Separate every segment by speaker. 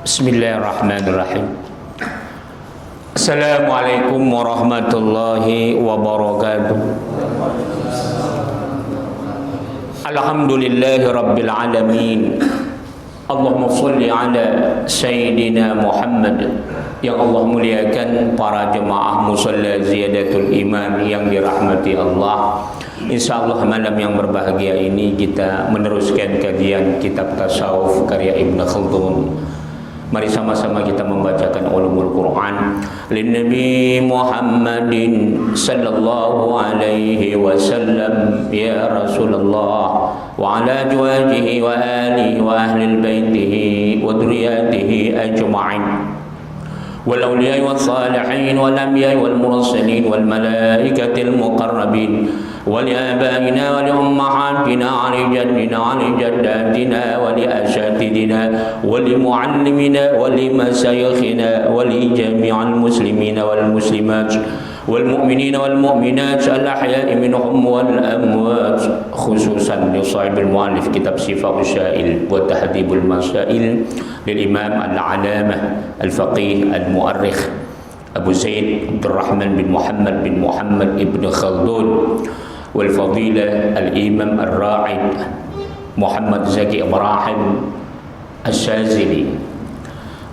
Speaker 1: Bismillahirrahmanirrahim. Assalamualaikum warahmatullahi wabarakatuh. Alhamdulillahi rabbil alamin. Allahumma salli ala Sayyidina Muhammad. Yang Allah muliakan para jemaah musalla ziyadatul iman yang dirahmati Allah. InsyaAllah malam yang berbahagia ini kita meneruskan kajian kitab tasawuf karya Ibn Khaldun. Mari sama-sama kita membacakan ulumul Quran lin Nabi Muhammadin sallallahu alaihi wasallam ya Rasulullah wa ala azwajihi wa alihi wa ahli baitihi wa dhurriyyatihi ajma'in wal awliya wal salihin wal anbiya wal mursalin wal malaikatil muqarrabin ولآبائنا ولأمهاتنا ولجدنا ولجداتنا ولأساتذتنا ولمعلمنا ولمشايخنا ولجميع المسلمين والمسلمات والمؤمنين والمؤمنات الأحياء منهم والأموات خصوصا لصاحب المؤلف كتاب شفاء السائل وتهذيب المسائل للإمام العلامة الفقيه المؤرخ أبو زيد عبد الرحمن بن محمد ابن خلدون والفضيلة الإمام الراعد محمد زكي إبراهيم الشاذلي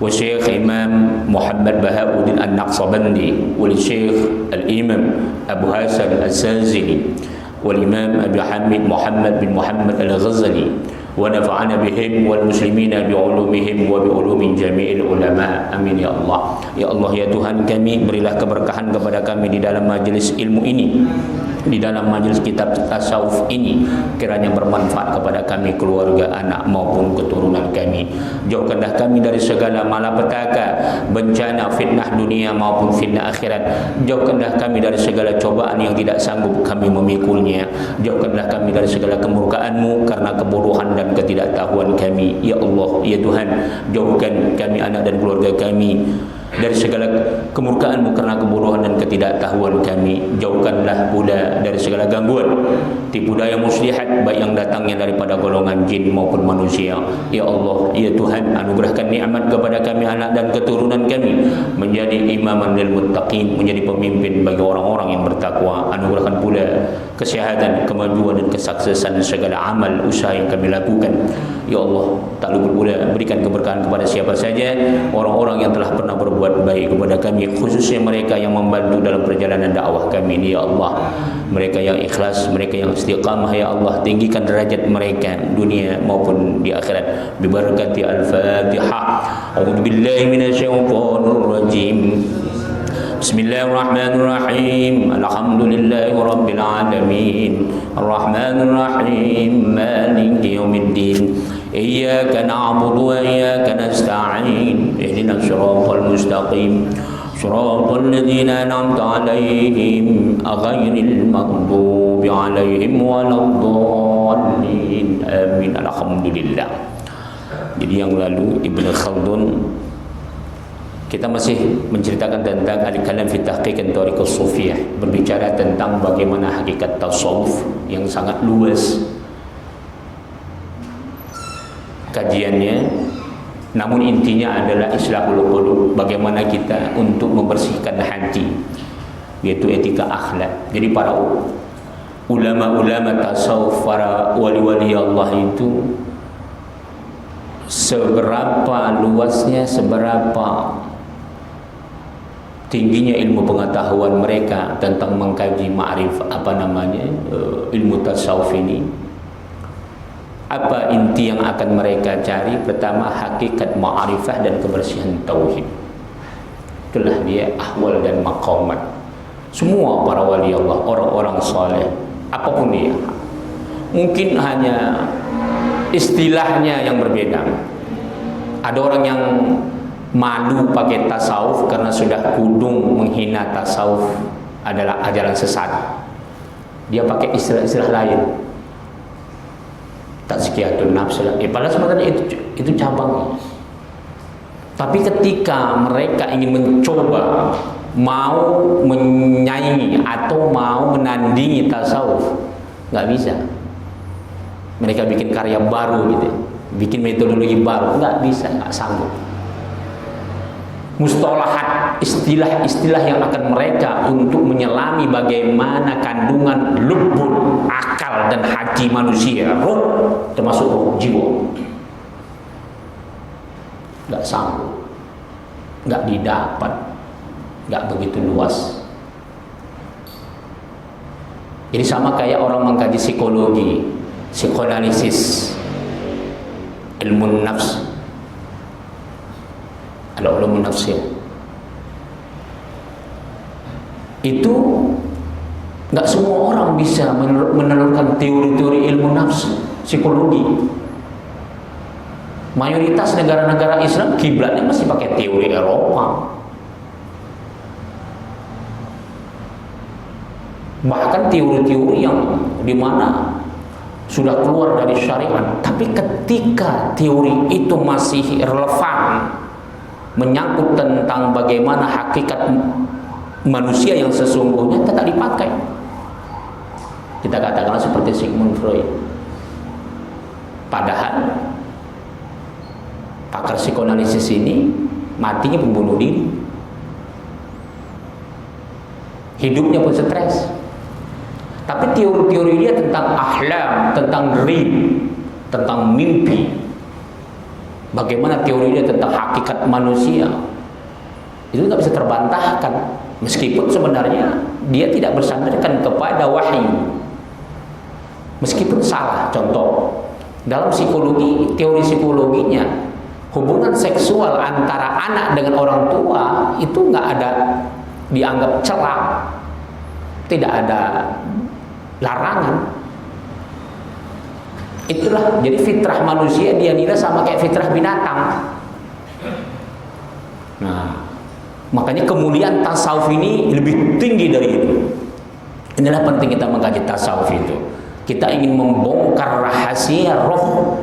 Speaker 1: والشيخ إمام محمد بهاء الدين النقشبندي والشيخ الإمام أبو حسن الشاذلي والإمام أبي حميد محمد بن محمد الغزالي ونفعنا بهم والmuslimin بعلومهم وبعلوم جميع العلماء amin ya Allah. Ya Allah ya Tuhan kami, berilah keberkahan kepada kami di dalam majelis ilmu ini, di dalam majelis kitab tasawuf ini, kiranya bermanfaat kepada kami, keluarga, anak maupun keturunan kami. Jauhkanlah kami dari segala malapetaka, bencana, fitnah dunia maupun fitnah akhirat. Jauhkanlah kami dari segala cobaan yang tidak sanggup kami memikulnya. Jauhkanlah kami dari segala kemurkaan-Mu karena kebodohan dan ketidaktahuan kami. Ya Allah ya Tuhan, jauhkan kami, anak dan keluarga kami dari segala kemurkaan-Mu karena kebodohan dan ketidaktahuan kami. Jauhkanlah pula dari segala gangguan, tipu daya muslihat, baik yang datangnya daripada golongan jin maupun manusia. Ya Allah ya Tuhan, anugerahkan nikmat kepada kami, anak dan keturunan kami, menjadi imaman lil muttaqin, menjadi pemimpin bagi orang-orang yang bertakwa. Anugerahkan pula kesehatan, kemajuan dan kesuksesan segala amal usaha yang kami lakukan. Ya Allah, tak lupa pula berikan keberkahan kepada siapa saja orang-orang yang telah pernah berbuat baik kepada kami, khususnya mereka yang membantu dalam perjalanan dakwah kami ini. Ya Allah, mereka yang ikhlas, mereka yang istiqamah, ya Allah, tinggikan derajat mereka dunia maupun di akhirat. Bibarakati al-Fatihah. A'udzu billahi minasyaitonir rajim. Bismillahirrahmanirrahim. Alhamdulillahi rabbil alamin. Arrahmanir rahim. Maliki yaumiddin. Iyyaka na'budu wa iyyaka nasta'in. Ihdinas siratal mustaqim. Siratal ladzina an'amta 'alaihim ghairil maghdubi 'alaihim waladdallin. Amin. Alhamdulillah. Jadi yang lalu Ibn Khaldun kita masih menceritakan tentang al-kalam fi tahqiq thariqus sufiyah, berbicara tentang bagaimana hakikat tasawuf yang sangat luas kajiannya. Namun intinya adalah islahul qulub, bagaimana kita untuk membersihkan hati, yaitu etika akhlak. Jadi para ulama-ulama tasawuf, para wali-wali Allah itu seberapa luasnya, seberapa tingginya ilmu pengetahuan mereka tentang mengkaji ma'rif ilmu tasawuf ini. Apa inti yang akan mereka cari? Pertama, hakikat ma'rifah dan kebersihan tauhid. Itulah dia ahwal dan maqamat semua para wali Allah, orang-orang saleh, apapun dia. Mungkin hanya istilahnya yang berbeda. Ada orang yang malu pakai tasawuf karena sudah kudung menghina tasawuf adalah ajaran sesat. Dia pakai istilah-istilah lain. Tazkiyatun nafs. Padahal sebenarnya itu cabangnya. Tapi ketika mereka ingin mencoba, mau menyaingi atau mau menandingi tasawuf, nggak bisa. Mereka bikin karya baru gitu, bikin metodologi baru, nggak bisa, nggak sanggup. mustalahat, istilah-istilah yang akan mereka untuk menyelami bagaimana kandungan lubbul, akal dan hati manusia, roh, termasuk roh jiwa. Nggak sanggup, nggak didapat, nggak begitu luas. Jadi sama kayak orang mengkaji psikologi, psikoanalisis, ilmu nafs, ada ulum nafsir. Itu nggak semua orang bisa menelurkan teori-teori ilmu nafs, psikologi. Mayoritas negara-negara Islam kiblatnya masih pakai teori Eropa. Bahkan teori-teori yang dimana sudah keluar dari syariat, tapi ketika teori itu masih relevan, menyangkut tentang bagaimana hakikat manusia yang sesungguhnya, tetap dipakai. Kita katakanlah seperti Sigmund Freud. Padahal pakar psikoanalisis ini matinya pembunuh diri, hidupnya pun stres. Tapi teori-teori dia tentang ahlam, tentang dream, tentang mimpi, bagaimana teori dia tentang hakikat manusia, itu nggak bisa terbantahkan. Meskipun sebenarnya dia tidak bersandarkan kepada wahyu, meskipun salah. Contoh, dalam psikologi, teori psikologinya, hubungan seksual antara anak dengan orang tua itu nggak ada dianggap celah, tidak ada larangan. Itulah, jadi fitrah manusia dia nilai sama kayak fitrah binatang. Nah, makanya kemuliaan tasawuf ini lebih tinggi dari itu. Inilah penting kita mengkaji tasawuf itu. Kita ingin membongkar rahasia roh,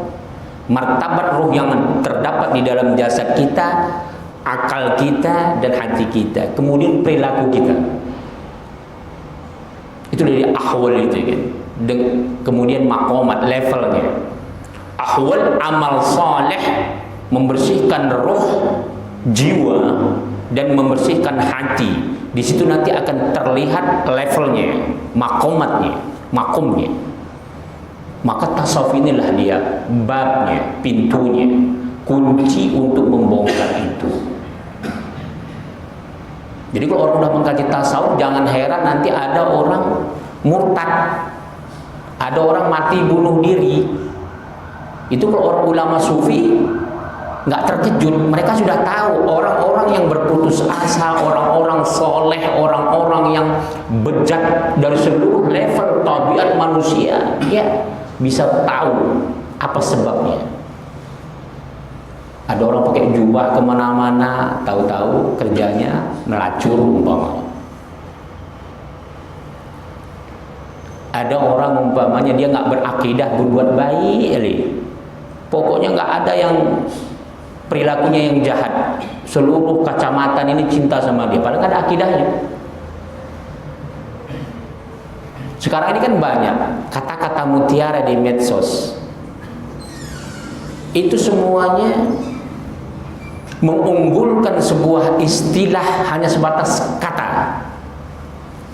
Speaker 1: martabat roh yang terdapat di dalam jasad kita, akal kita dan hati kita, kemudian perilaku kita. Itu dari ahwal itu kan. Kemudian makomat, levelnya. Ahwal, amal saleh, membersihkan roh, jiwa dan membersihkan hati. Di situ nanti akan terlihat levelnya, makomatnya, makomnya. Maka tasawuf inilah dia babnya, pintunya, kunci untuk membongkar itu. Jadi kalau orang udah mengkaji tasawuf, jangan heran nanti ada orang murtad, ada orang mati bunuh diri. Itu kalau orang ulama sufi nggak terkejut, mereka sudah tahu orang-orang yang berputus asa, orang-orang soleh, orang-orang yang bejat dari seluruh level tabiat manusia, dia bisa tahu apa sebabnya. Ada orang pakai jubah kemana-mana, tahu-tahu kerjanya melacur umpamanya. Ada orang umpamanya dia nggak berakidah, berbuat baik, pokoknya nggak ada yang perilakunya yang jahat. Seluruh kacamatan ini cinta sama dia, padahal nggak ada akidahnya. Sekarang ini kan banyak kata-kata mutiara di medsos. Itu semuanya mengunggulkan sebuah istilah hanya sebatas kata.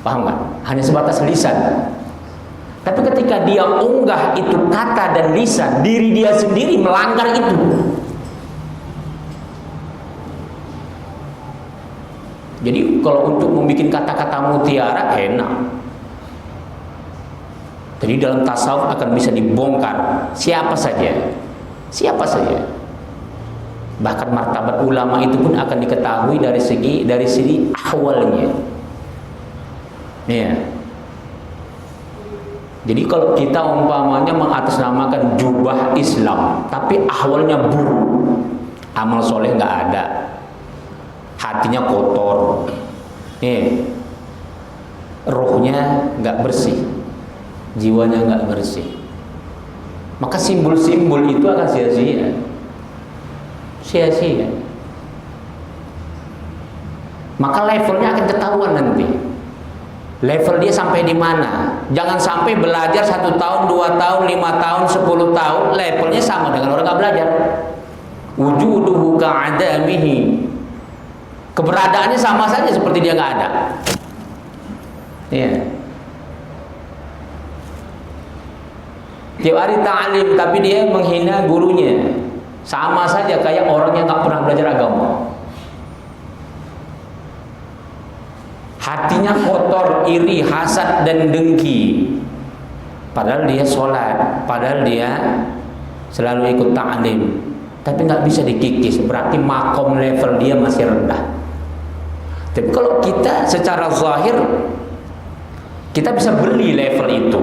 Speaker 1: Paham nggak? Hanya sebatas lisan. Tapi ketika dia unggah itu kata dan lisan, diri dia sendiri melanggar itu. Jadi kalau untuk membuat kata-kata mutiara enak. Jadi dalam tasawuf akan bisa dibongkar siapa saja. Siapa saja. Bahkan martabat ulama itu pun akan diketahui dari segi ahwalnya. Ya. Jadi kalau kita umpamanya mengatasnamakan jubah Islam, tapi ahwalnya buruk, amal soleh nggak ada, hatinya kotor, rohnya nggak bersih, jiwanya nggak bersih, maka simbol-simbol itu akan sia-sia. Sia-sia. Maka levelnya akan ketahuan nanti. Level dia sampai di mana? Jangan sampai belajar 1 tahun, 2 tahun, 5 tahun, 10 tahun, levelnya sama dengan orang nggak belajar. Wujuduhu ka'adamihi. Keberadaannya sama saja seperti dia nggak ada. Iya. Tiap hari ta'lim tapi dia menghina gurunya. Sama saja kayak orang yang nggak pernah belajar agama. Hatinya kotor, iri, hasad dan dengki. Padahal dia sholat, padahal dia selalu ikut ta'lim, tapi nggak bisa dikikis. Berarti makom level dia masih rendah. Tapi kalau kita secara zahir, kita bisa beli level itu.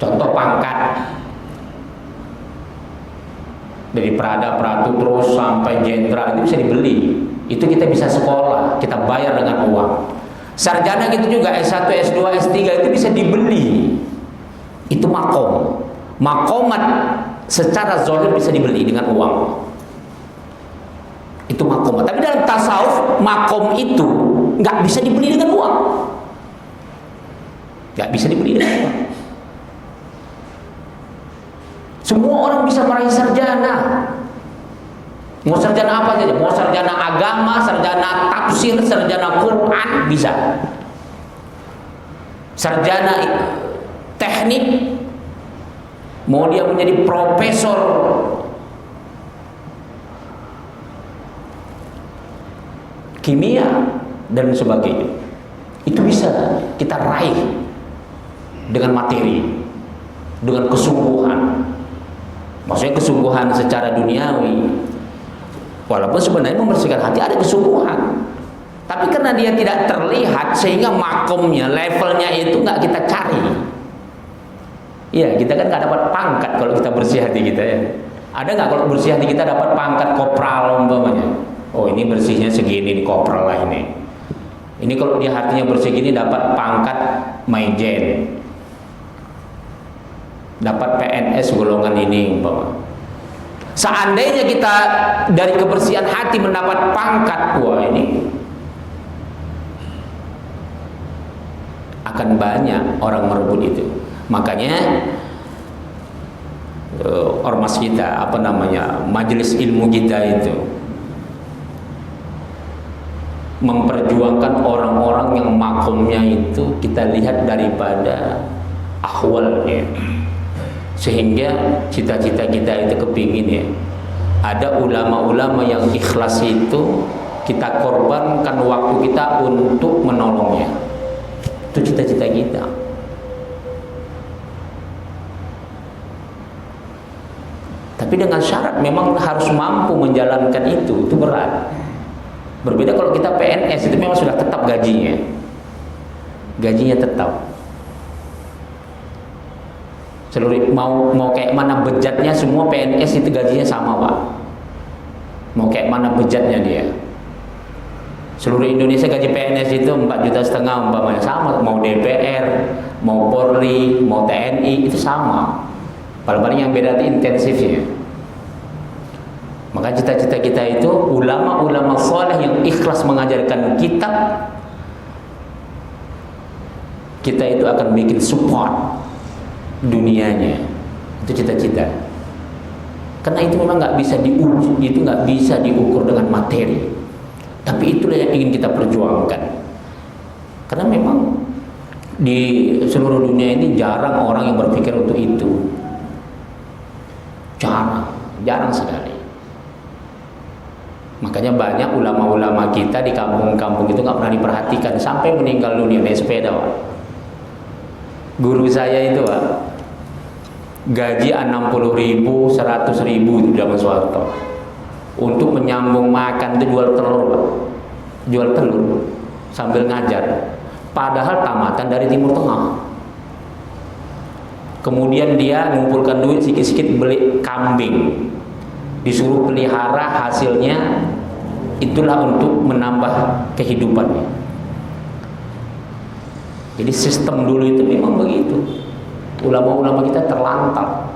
Speaker 1: Contoh pangkat dari Prada, Pratu terus sampai jenderal itu bisa dibeli. Itu kita bisa sekolah, kita bayar dengan uang. Sarjana gitu juga, S1, S2, S3 itu bisa dibeli. Itu makom. Makomat secara zahir bisa dibeli dengan uang. Itu makomat. Tapi dalam tasawuf, makom itu nggak bisa dibeli dengan uang. Nggak bisa dibeli dengan uang. Semua orang bisa meraih sarjana. Mau sarjana apa saja, mau sarjana agama, sarjana tafsir, sarjana Quran, bisa. Sarjana teknik, mau dia menjadi profesor kimia dan sebagainya, itu bisa kita raih dengan materi, dengan kesungguhan. Maksudnya kesungguhan secara duniawi. Walaupun sebenarnya membersihkan hati ada kesungguhan, tapi karena dia tidak terlihat sehingga makomnya, levelnya itu nggak kita cari. Iya, kita kan nggak dapat pangkat kalau kita bersih hati kita ya. Ada nggak kalau bersih hati kita dapat pangkat kopral umpamanya? Oh ini bersihnya segini di kopral lah ini. Ini kalau dia hatinya bersih gini dapat pangkat maijen, dapat PNS golongan ini umpamanya. Seandainya kita dari kebersihan hati mendapat pangkat, wah ini akan banyak orang merebut itu. Makanya ormas kita, apa namanya, majelis ilmu kita itu memperjuangkan orang-orang yang makomnya itu kita lihat daripada ahwalnya. Sehingga cita-cita kita itu kepingin ya, ada ulama-ulama yang ikhlas itu kita korbankan waktu kita untuk menolongnya. Itu cita-cita kita. Tapi dengan syarat memang harus mampu menjalankan itu berat. Berbeda kalau kita PNS itu memang sudah tetap gajinya. Gajinya tetap. Seluruh mau kayak mana bejatnya, semua PNS itu gajinya sama Pak. Mau kayak mana bejatnya dia. Seluruh Indonesia gaji PNS itu 4,5 juta umpamanya, sama. Mau DPR, mau Polri, mau TNI itu sama. Paling-paling yang beda itu intensifnya. Maka cita-cita kita itu ulama-ulama saleh yang ikhlas mengajarkan kitab, kita itu akan bikin support dunianya. Itu cita-cita. Karena itu memang nggak bisa diukur, itu nggak bisa diukur dengan materi. Tapi itulah yang ingin kita perjuangkan. Karena memang di seluruh dunia ini jarang orang yang berpikir untuk itu. Jarang sekali. Makanya banyak ulama-ulama kita di kampung-kampung itu nggak pernah diperhatikan sampai meninggal dunia naik sepeda Pak. Guru saya itu Pak, gaji 60.000, 100.000 itu zaman Soeharto. Untuk menyambung makan itu jual telur Pak. Jual telur sambil ngajar. Padahal tamatan dari Timur Tengah. Kemudian dia ngumpulkan duit sikit-sikit beli kambing. Disuruh pelihara, hasilnya itulah untuk menambah kehidupannya. Jadi sistem dulu itu memang begitu. Ulama-ulama kita terlantar.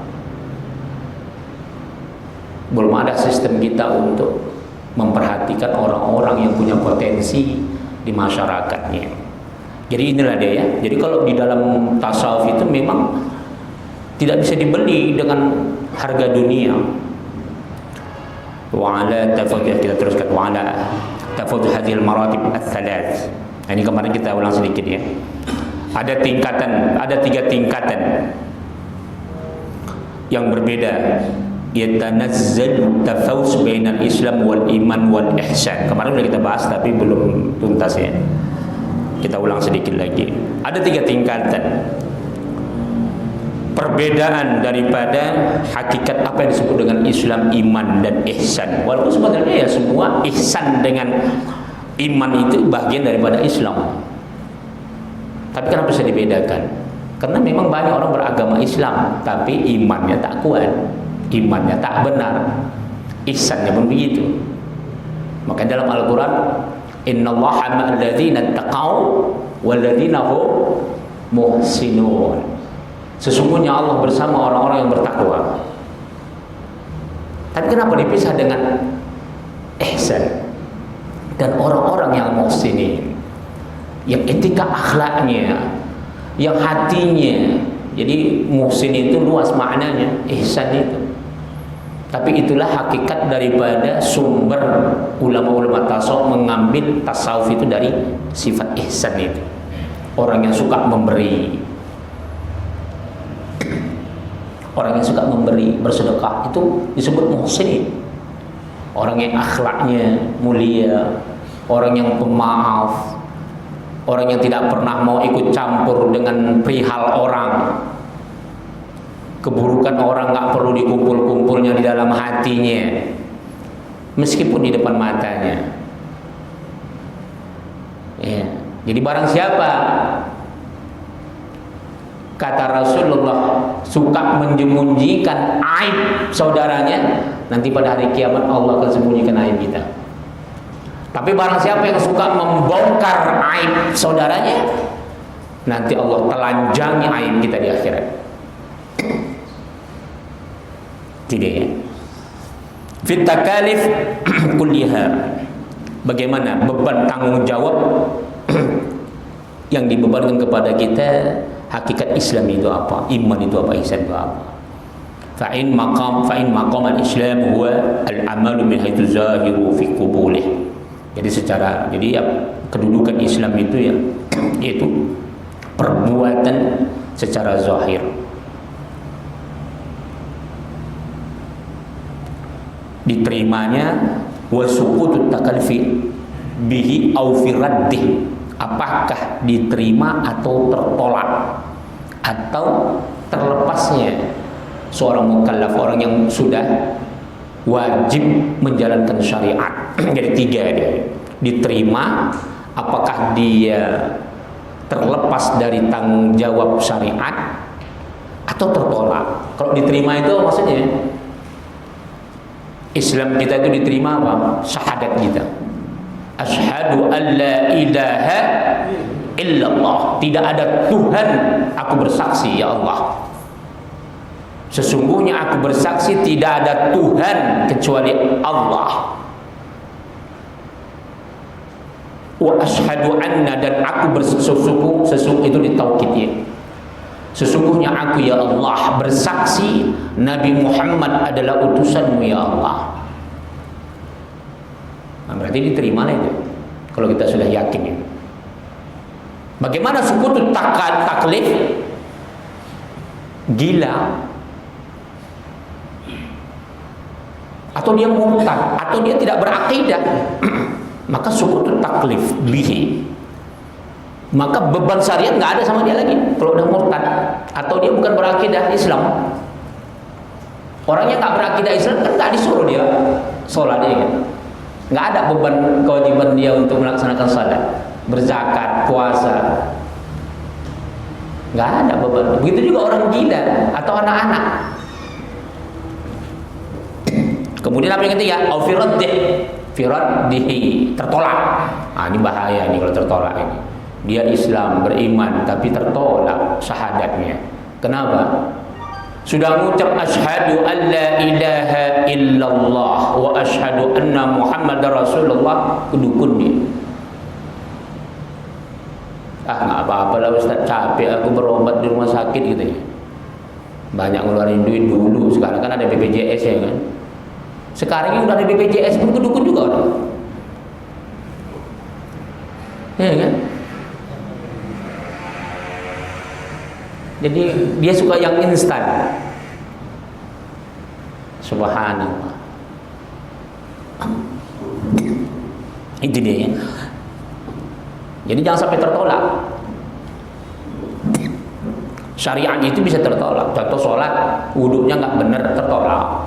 Speaker 1: Belum ada sistem kita untuk memperhatikan orang-orang yang punya potensi di masyarakatnya. Jadi inilah dia ya. Jadi kalau di dalam tasawuf itu memang tidak bisa dibeli dengan harga dunia. Wa ala tafaqih, kita teruskan wa ala tafawut hadhil maratib ats-tsalaats. Ini kemarin kita ulang sedikit ya. Ada tiga tingkatan yang berbeda. Yatanazzal tafawus bainal Islam wal iman wal ihsan. Kemarin sudah kita bahas tapi belum tuntas ya. Kita ulang sedikit lagi. Ada tiga tingkatan perbedaan daripada hakikat apa yang disebut dengan Islam, iman dan ihsan. Walaupun sebenarnya ya semua ihsan dengan iman itu bagian daripada Islam. Tapi kenapa bisa dibedakan? Karena memang banyak orang beragama Islam tapi imannya tak kuat, imannya tak benar, ihsannya pun begitu. Maka dalam Al-Quran, innallaha ma'al ladzina taqaw wal ladzina hum muhsinun. Sesungguhnya Allah bersama orang-orang yang bertakwa. Tapi kenapa dipisah dengan ihsan? Dan orang-orang yang muhsinin, yang etika akhlaknya, yang hatinya. Jadi muhsin itu luas maknanya, ihsan itu. Tapi itulah hakikat daripada sumber ulama-ulama tasawuf mengambil tasawuf itu dari sifat ihsan itu. Orang yang suka memberi, orang yang suka memberi, bersedekah, itu disebut muhsin. Orang yang akhlaknya mulia, orang yang pemaaf, orang yang tidak pernah mau ikut campur dengan perihal orang. Keburukan orang nggak perlu dikumpul-kumpulnya di dalam hatinya, meskipun di depan matanya. Ya. Jadi barang siapa, kata Rasulullah, suka menjemunjikan aib saudaranya, nanti pada hari kiamat Allah akan sembunyikan aib kita. Tapi barang siapa yang suka membongkar aib saudaranya, nanti Allah telanjangi aib kita di akhirat. Tidak ya. Fit takalif kulliha. Bagaimana beban tanggung jawab yang dibebankan kepada kita, hakikat Islam itu apa, iman itu apa, ihsan itu apa. Fa'in maqam al-Islam huwa al-amalu min haitsu zahiru fi qubulih. Jadi ya, kedudukan Islam itu ya, yaitu perbuatan secara zahir. Diterimanya wa suqutut takalfi bihi au fi raddih. Apakah diterima atau tertolak, atau terlepasnya seorang mukallaf, orang yang sudah wajib menjalankan syariat. Jadi tiga dia. Diterima, apakah dia terlepas dari tanggung jawab syariat, atau tertolak. Kalau diterima itu maksudnya Islam kita itu diterima apa? Syahadat kita. Asyhadu an la ilaha illallah. Tidak ada Tuhan, aku bersaksi ya Allah. Sesungguhnya aku bersaksi tidak ada Tuhan kecuali Allah. Wa asyhadu anna, dan aku sesungguh itu ditaukidnya. Sesungguhnya aku ya Allah bersaksi Nabi Muhammad adalah utusanmu ya Allah. Nah, berarti diterima lah itu kalau kita sudah yakin itu. Bagaimana sukutut taklif? Gila, atau dia murtad, atau dia tidak berakidah, maka sukutut taklif bihi, maka beban syariat nggak ada sama dia lagi. Kalau udah murtad atau dia bukan berakidah Islam, orangnya nggak berakidah Islam kan nggak disuruh dia sholat dia kan? Nggak ada beban kewajiban dia untuk melaksanakan salat, berzakat, puasa, nggak ada beban. Begitu juga orang gila atau anak-anak. Kemudian apa yang ketiga? Firaddihi, tertolak. Ah, ini bahaya ini kalau tertolak ini. Dia Islam, beriman, tapi tertolak syahadatnya. Kenapa? Sudah mengucap asyhadu an la ilaha illallah wa asyhadu anna Muhammadar Rasulullah, kedukun dia. Ah, nggak apa-apa lah Ustaz, capek aku berobat di rumah sakit gitu ya. Banyak ngeluarin duit dulu, sekarang kan ada BPJS ya kan. Sekarang ini udah ada BPJS pun kedukun juga orang. Ya kan? Jadi dia suka yang instan. Subhanallah. Itu dia ya. Jadi jangan sampai tertolak. Syariat itu bisa tertolak. Contoh sholat, wudhunya nggak benar, tertolak.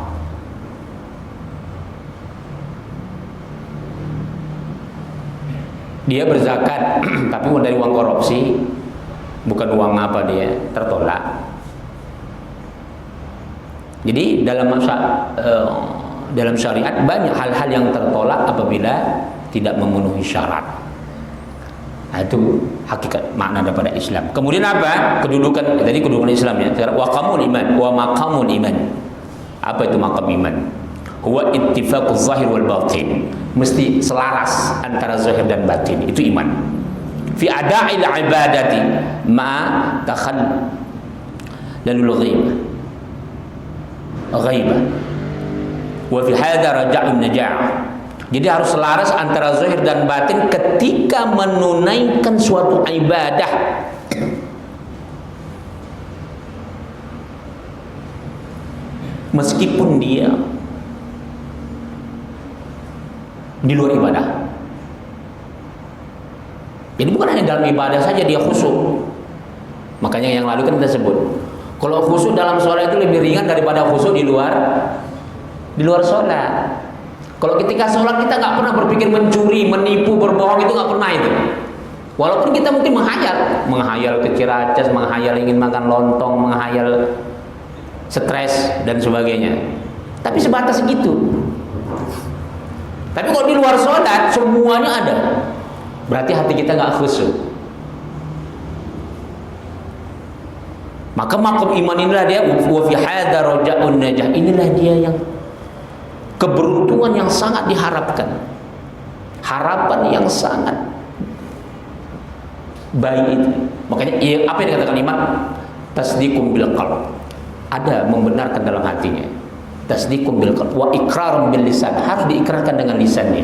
Speaker 1: Dia berzakat, tapi dari uang korupsi, bukan uang apa dia, tertolak. Jadi dalam syariat banyak hal-hal yang tertolak apabila tidak memenuhi syarat. Nah, itu hakikat makna daripada Islam. Kemudian apa? Kedudukan Islam ya. Waqamul iman, wa maqamul iman. Apa itu maqam iman? Huwa ittifaquz zahir wal batin. Mesti selaras antara zahir dan batin. Itu iman. Fi ada'il ibadati ma takhallul ghaibah. Wa fi hadha raja'un najah. Jadi harus selaras antara zahir dan batin ketika menunaikan suatu ibadah. Meskipun dia di luar ibadah. Jadi bukan hanya dalam ibadah saja dia khusyuk. Makanya yang lalu kan kita sebut, kalau khusyuk dalam sholat itu lebih ringan daripada khusyuk di luar sholat. Kalau ketika sholat kita nggak pernah berpikir mencuri, menipu, berbohong, itu nggak pernah itu. Walaupun kita mungkin menghayal ke Ciracas, menghayal ingin makan lontong, menghayal stres dan sebagainya. Tapi sebatas segitu. Tapi kalau di luar sholat semuanya ada, berarti hati kita nggak khusyuk. Maka makom iman inilah dia, wa fi hadza raja'un najah. Inilah dia yang keberuntungan yang sangat diharapkan, harapan yang sangat baik itu. Makanya apa yang dikatakan iman? Tasdiqum bil qalb. Ada membenarkan dalam hatinya. Tasdiqum bil qalb wa iqrarun bil lisan. Harus diikrarkan dengan lisannya.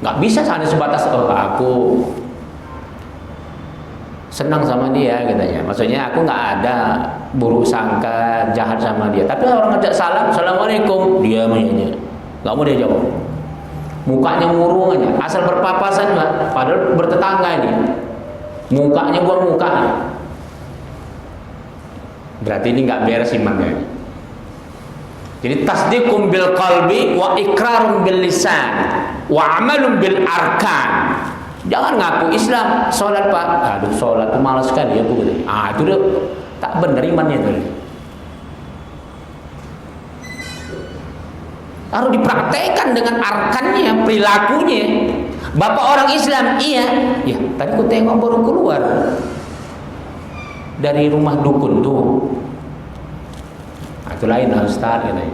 Speaker 1: Nggak bisa hanya sebatas aku senang sama dia katanya. Maksudnya aku nggak ada buruk sangka jahat sama dia. Tapi orang ngajak salam, assalamualaikum, dia menyanyi, nggak mau dia jawab. Mukanya murung aja, asal berpapasan lah. Padahal bertetangga ini. Mukanya buang muka. Berarti ini nggak beres imannya. Jadi tasdiqum bil qalbi wa iqrarun bil lisan wa amalun bil arkan. Jangan ngaku Islam, sholat pak, aduh sholat itu malas sekali ya bu. Itu udah tak benar imannya itu. Harus dipraktekkan dengan arkannya, perilakunya. Bapak orang Islam, iya. Ya, tadi ku tengok baru keluar dari rumah dukun tuh. Itu lain lah Ustaz katanya.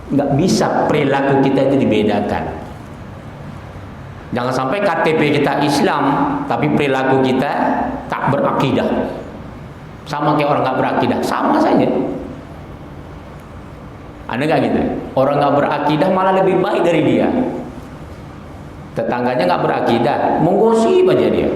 Speaker 1: Nggak bisa perilaku kita itu dibedakan. Jangan sampai KTP kita Islam tapi perilaku kita tak berakidah. Sama kayak orang nggak berakidah, sama saja. Ada nggak gitu? Orang nggak berakidah malah lebih baik dari dia. Tetangganya nggak berakidah, menggosip aja dia.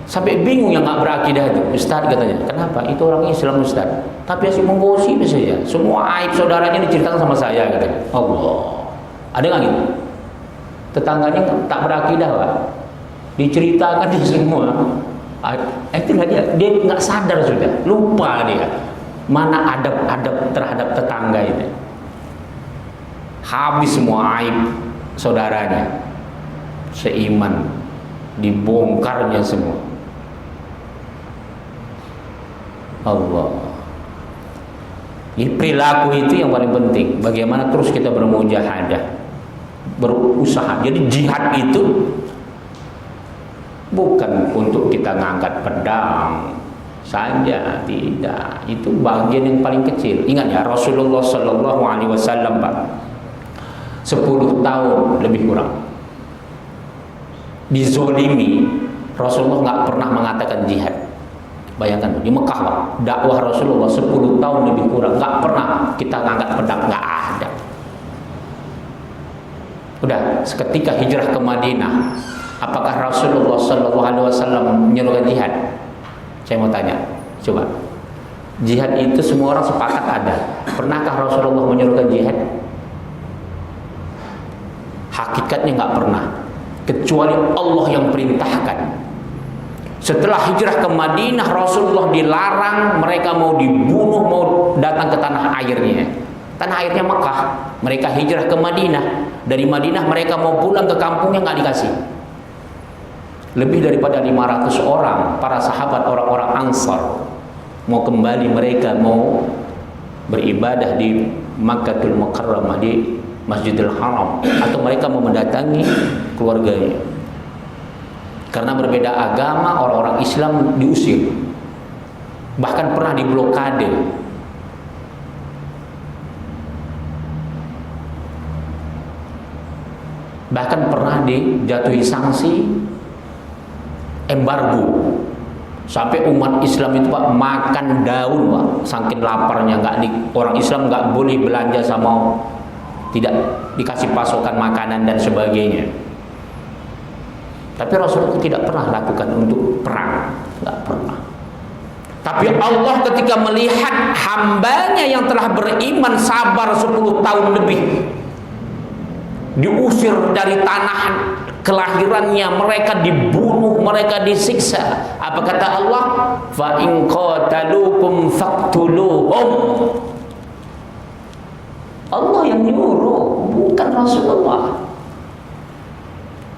Speaker 1: Sampai bingung yang nggak berakidah itu. Ustaz katanya, kenapa? Itu orang Islam Ustaz. Tapi asik menggosip saja. Semua aib saudaranya diceritakan sama saya katanya. Allah. Ada nggak gitu? Tetangganya tak berakidah Pak. Diceritakan di semua. Itulah dia nggak sadar sudah, lupa dia. Mana adab-adab terhadap tetangga itu. Habis semua aib saudaranya. Seiman dibongkarnya semua. Allah. Jadi perilaku itu yang paling penting. Bagaimana terus kita bermujahadah, berusaha. Jadi jihad itu bukan untuk kita ngangkat pedang saja, tidak. Itu bagian yang paling kecil. Ingat ya, Rasulullah Shallallahu Alaihi Wasallam Pak, 10 tahun lebih kurang dizolimi. Rasulullah nggak pernah mengatakan jihad. Bayangkan di Mekah dakwah Rasulullah 10 tahun lebih kurang, nggak pernah kita ngangkat pedang, nggak ada. Udah, seketika hijrah ke Madinah, apakah Rasulullah SAW menyuruhkan jihad? Saya mau tanya, coba. Jihad itu semua orang sepakat ada. Pernahkah Rasulullah menyuruhkan jihad? Hakikatnya nggak pernah, kecuali Allah yang perintahkan. Setelah hijrah ke Madinah, Rasulullah dilarang, mereka mau dibunuh, mau datang ke tanah airnya. Tanah airnya Mekah, mereka hijrah ke Madinah. Dari Madinah mereka mau pulang ke kampungnya nggak dikasih. Lebih daripada 500 orang, para sahabat orang-orang Ansar mau kembali, mereka mau beribadah di Makkahul Mukarramah, di Masjidil Haram, atau mereka mau mendatangi keluarganya. Karena berbeda agama, orang-orang Islam diusir, bahkan pernah diblokade. Bahkan pernah dijatuhi sanksi embargo, sampai umat Islam itu Pak makan daun Pak, saking laparnya. Orang Islam nggak boleh belanja sama, tidak dikasih pasokan makanan dan sebagainya. Tapi Rasulullah tidak pernah lakukan untuk perang, nggak pernah. Tapi Allah ketika melihat hambanya yang telah beriman sabar 10 tahun lebih, diusir dari tanah kelahirannya, mereka dibunuh, mereka disiksa. Apa kata Allah? Fa in qataluukum faqtuluhum. Allah yang nyuruh, bukan Rasulullah.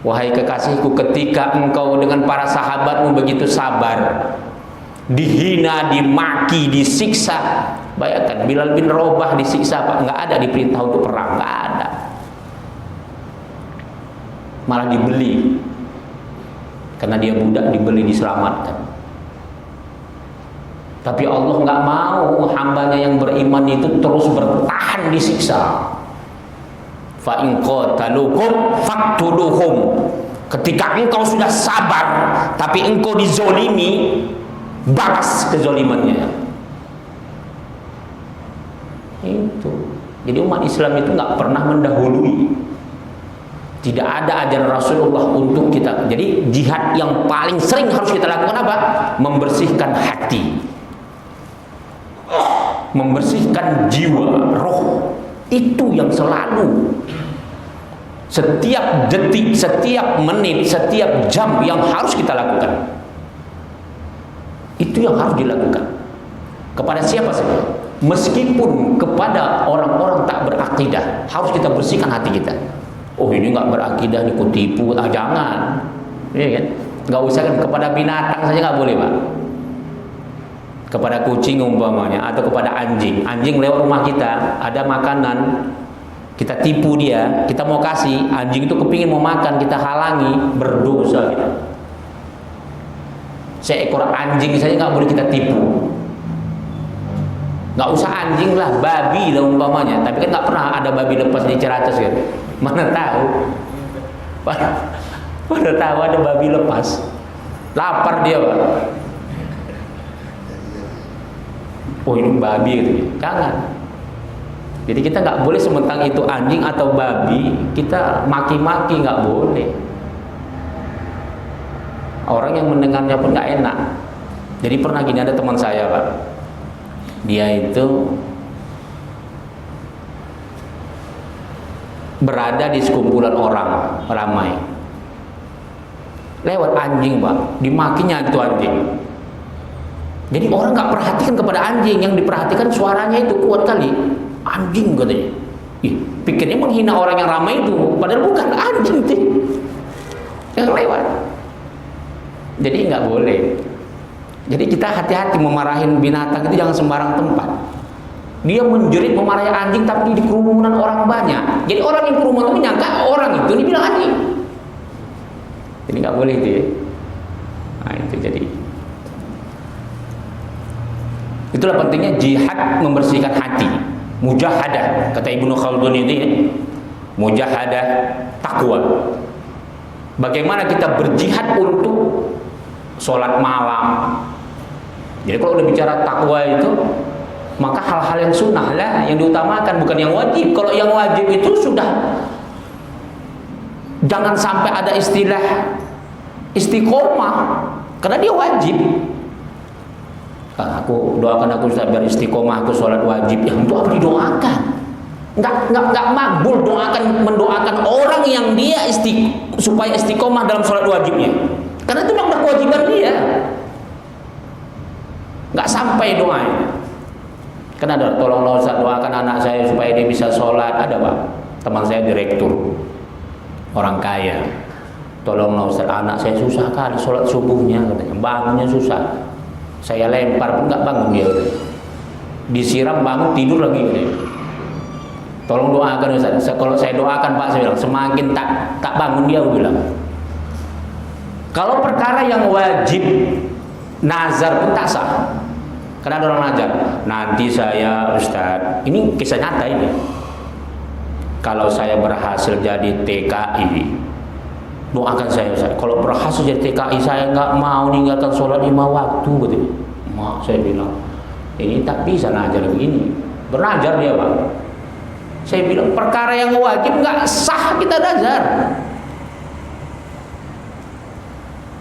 Speaker 1: Wahai kekasihku, ketika engkau dengan para sahabatmu begitu sabar, dihina, dimaki, disiksa. Bayangkan Bilal bin Rabah disiksa Pak, nggak ada diperintah untuk perang, nggak ada. Malah dibeli, karena dia budak, dibeli, diselamatkan. Tapi Allah nggak mau hambanya yang beriman itu terus bertahan disiksa. Fa in qatalukum faqtuluhum. Ketika engkau sudah sabar tapi engkau dizolimi, balas kezolimannya. Itu. Jadi umat Islam itu nggak pernah mendahului. Tidak ada ajaran Rasulullah untuk kita. Jadi jihad yang paling sering harus kita lakukan apa? Membersihkan hati, membersihkan jiwa, roh. Itu yang selalu, setiap detik, setiap menit, setiap jam yang harus kita lakukan. Itu yang harus dilakukan. Kepada siapa saja, meskipun kepada orang-orang tak berakidah, harus kita bersihkan hati kita. Oh ini nggak berakidah, ini kutipu, jangan, ya kan? Nggak usah kan, kepada binatang saja nggak boleh Pak. Kepada kucing umpamanya, atau kepada anjing. Anjing lewat rumah kita, ada makanan, kita tipu dia, kita mau kasih, anjing itu kepingin mau makan, kita halangi, berdosa kita. Seekor anjing saja nggak boleh kita tipu. Nggak usah anjing lah, babi lah umpamanya. Tapi kan nggak pernah ada babi lepas di Ciracas kan. Mana tahu, mana tahu ada babi lepas, lapar dia Pak. Oh ini babi gitu, jangan. Jadi kita nggak boleh sementang itu anjing atau babi kita maki-maki, nggak boleh. Orang yang mendengarnya pun nggak enak. Jadi pernah gini, ada teman saya Pak, dia itu berada di sekumpulan orang ramai, lewat anjing Pak, dimakinya itu anjing. Jadi orang nggak perhatikan kepada anjing, yang diperhatikan suaranya itu kuat kali, anjing katanya. Ih, pikirnya menghina orang yang ramai itu, padahal bukan, anjing itu yang lewat. Jadi nggak boleh. Jadi kita hati-hati memarahin binatang itu, jangan sembarang tempat. Dia menjerit memarahi anjing tapi di kerumunan orang banyak. Jadi orang yang kerumunan itu nyangka orang itu dibilang anjing. Jadi nggak boleh itu ya. Nah itu jadi. Itulah pentingnya jihad, membersihkan hati. Mujahadah, kata Ibnu Khaldun ini ya. Mujahadah, takwa. Bagaimana kita berjihad untuk sholat malam. Jadi kalau udah bicara takwa itu, maka hal-hal yang sunnah lah yang diutamakan, bukan yang wajib. Kalau yang wajib itu sudah Jangan sampai ada istilah istiqomah, karena dia wajib. Aku doakan aku Ustaz biar istiqomah, aku sholat wajib. Yang itu harus didoakan. Nggak makbul mendoakan orang yang dia supaya istiqomah dalam sholat wajibnya. Karena itu memang kewajiban dia. Nggak sampai doanya. Karena ada, tolonglah Ustaz doakan anak saya supaya dia bisa sholat. Ada Pak, teman saya direktur, orang kaya. Tolonglah Ustaz, anak saya susah kali sholat subuhnya, katanya. Bangunnya susah. Saya lempar pun nggak bangun dia. Disiram bangun tidur lagi. Tolong doakan Ustaz. Kalau saya doakan Pak, saya bilang semakin tak bangun dia, aku bilang. Kalau perkara yang wajib nazar pun tak sah. Karena ada orang nazar, nanti saya Ustaz, ini kisah nyata ini. Kalau saya berhasil jadi TKI, doakan saya Ustaz. Kalau berhasil jadi TKI, saya nggak mau meninggalkan sholat 5 waktu, gitu. Mak, saya bilang, ini tak bisa nazar begini. Bernajar dia Pak. Saya bilang perkara yang wajib nggak sah kita nazar.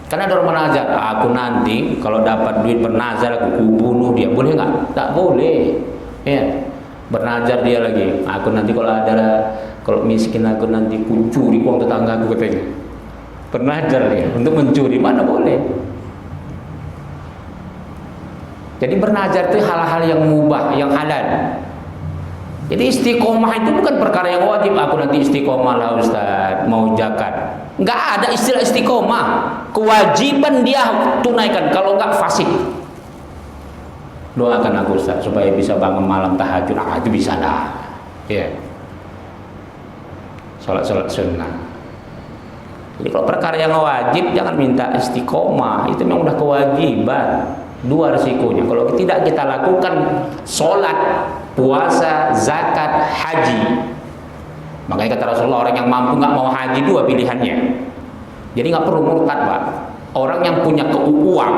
Speaker 1: Karena ada orang menazar, aku nanti kalau dapat duit bernazar aku bunuh dia, boleh nggak? Tak boleh. Ya, bernazar dia lagi. Aku nanti kalau miskin aku nanti kucuri uang tetangga aku, katanya. Bernazar dia untuk mencuri, mana boleh. Jadi bernazar itu hal-hal yang mubah, yang halal. Jadi istiqomah itu bukan perkara yang wajib. Aku nanti istiqomah lah Ustaz, mau zakat. Nggak ada istilah istiqomah. Kewajiban dia tunaikan, kalau nggak fasik. Doakan aku Ustaz supaya bisa bangun malam tahajud. Itu bisa dah. Ya. Salat sunnah. Jadi kalau perkara yang wajib jangan minta istiqomah. Itu memang udah kewajiban. Dua risikonya. Kalau tidak kita lakukan sholat, puasa, zakat, haji. Makanya kata Rasulullah, orang yang mampu nggak mau haji, dua pilihannya. Jadi nggak perlu murtad Pak. Orang yang punya uang,